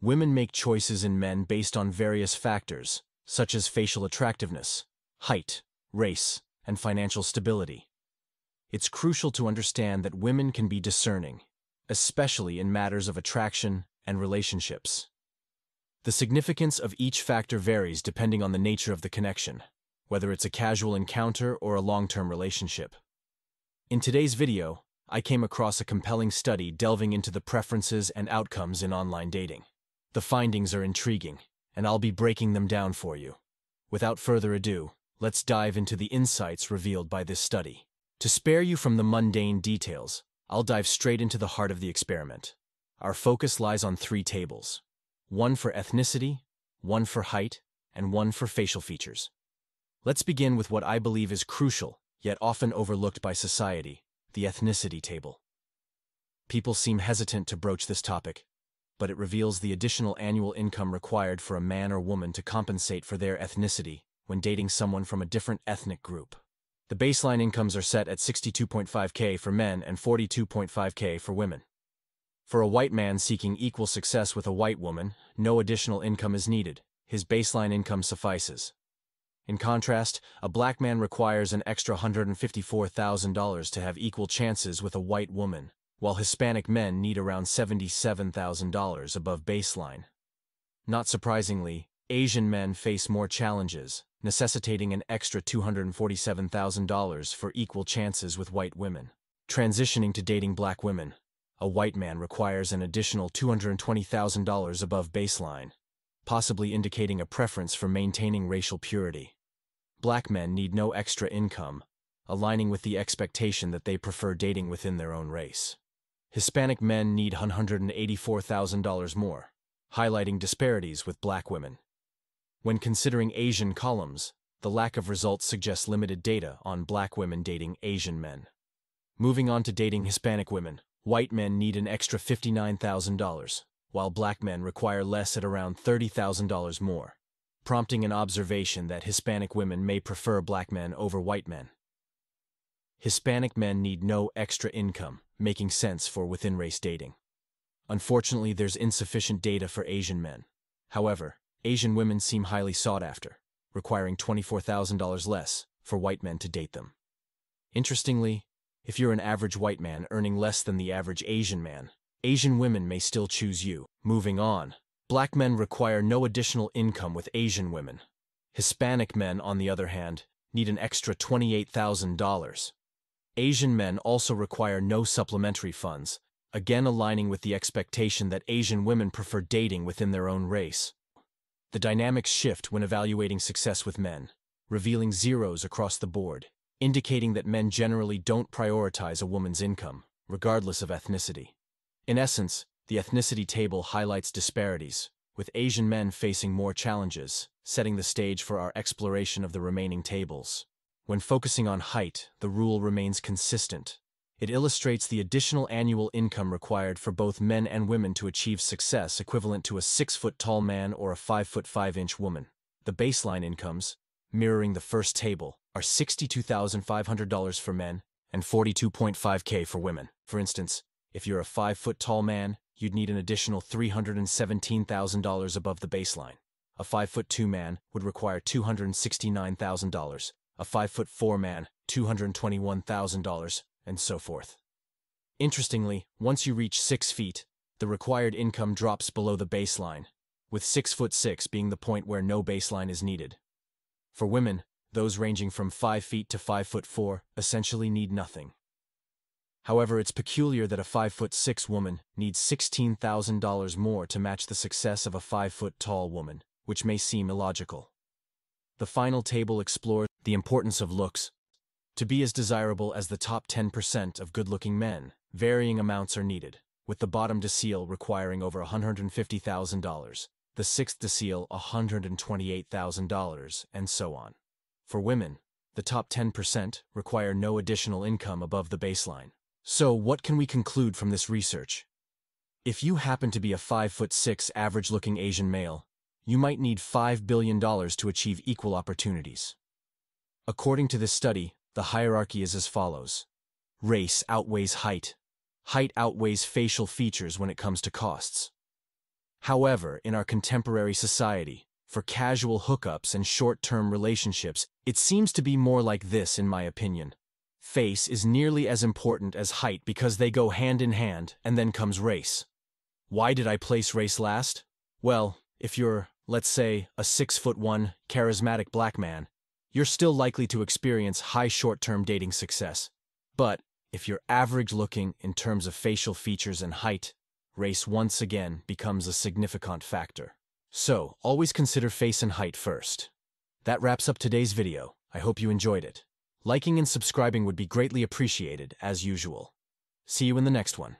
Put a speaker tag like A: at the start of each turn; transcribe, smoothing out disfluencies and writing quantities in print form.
A: Women make choices in men based on various factors, such as facial attractiveness, height, race, and financial stability. It's crucial to understand that women can be discerning, especially in matters of attraction and relationships. The significance of each factor varies depending on the nature of the connection, whether it's a casual encounter or a long-term relationship. In today's video, I came across a compelling study delving into the preferences and outcomes in online dating. The findings are intriguing, and I'll be breaking them down for you. Without further ado, let's dive into the insights revealed by this study. To spare you from the mundane details, I'll dive straight into the heart of the experiment. Our focus lies on 3 tables: one for ethnicity, one for height, and one for facial features. Let's begin with what I believe is crucial, yet often overlooked by society: the ethnicity table. People seem hesitant to broach this topic, but it reveals the additional annual income required for a man or woman to compensate for their ethnicity when dating someone from a different ethnic group. The baseline incomes are set at $62.5K for men and $42.5K for women. For a white man seeking equal success with a white woman, no additional income is needed. His baseline income suffices. In contrast, a black man requires an extra $154,000 to have equal chances with a white woman, while Hispanic men need around $77,000 above baseline. Not surprisingly, Asian men face more challenges, necessitating an extra $247,000 for equal chances with white women. Transitioning to dating black women, a white man requires an additional $220,000 above baseline, possibly indicating a preference for maintaining racial purity. Black men need no extra income, aligning with the expectation that they prefer dating within their own race. Hispanic men need $184,000 more, highlighting disparities with black women. When considering Asian columns, the lack of results suggests limited data on black women dating Asian men. Moving on to dating Hispanic women, white men need an extra $59,000, while black men require less at around $30,000 more, prompting an observation that Hispanic women may prefer black men over white men. Hispanic men need no extra income, making sense for within-race dating. Unfortunately, there's insufficient data for Asian men. However, Asian women seem highly sought after, requiring $24,000 less for white men to date them. Interestingly, if you're an average white man earning less than the average Asian man, Asian women may still choose you. Moving on, black men require no additional income with Asian women. Hispanic men, on the other hand, need an extra $28,000. Asian men also require no supplementary funds, again aligning with the expectation that Asian women prefer dating within their own race. The dynamics shift when evaluating success with men, revealing zeros across the board, indicating that men generally don't prioritize a woman's income, regardless of ethnicity. In essence, the ethnicity table highlights disparities, with Asian men facing more challenges, setting the stage for our exploration of the remaining tables. When focusing on height, the rule remains consistent. It illustrates the additional annual income required for both men and women to achieve success equivalent to a 6-foot-tall man or a 5-foot-5-inch woman. The baseline incomes, mirroring the first table, are $62,500 for men and $42.5K for women. For instance, if you're a 5-foot-tall man, you'd need an additional $317,000 above the baseline. A 5'2" man would require $269,000, a 5'4" man, $221,000, and so forth. Interestingly, once you reach 6 feet, the required income drops below the baseline, with 6'6" being the point where no baseline is needed. For women, those ranging from 5 feet to 5'4" essentially need nothing. However, it's peculiar that a 5'6" woman needs $16,000 more to match the success of a 5-foot-tall woman, which may seem illogical. The final table explores the importance of looks. To be as desirable as the top 10% of good-looking men, varying amounts are needed, with the bottom decile requiring over $150,000, the sixth decile $128,000, and so on. For women, the top 10% require no additional income above the baseline. So, what can we conclude from this research? If you happen to be a 5'6" average-looking Asian male, you might need $5 billion to achieve equal opportunities. According to this study, the hierarchy is as follows. Race outweighs height. Height outweighs facial features when it comes to costs. However, in our contemporary society, for casual hookups and short-term relationships, it seems to be more like this, in my opinion. Face is nearly as important as height because they go hand in hand, and then comes race. Why did I place race last? Well, if you're, let's say, a 6'1", charismatic black man, you're still likely to experience high short-term dating success. But if you're average-looking in terms of facial features and height, race once again becomes a significant factor. So, always consider face and height first. That wraps up today's video. I hope you enjoyed it. Liking and subscribing would be greatly appreciated, as usual. See you in the next one.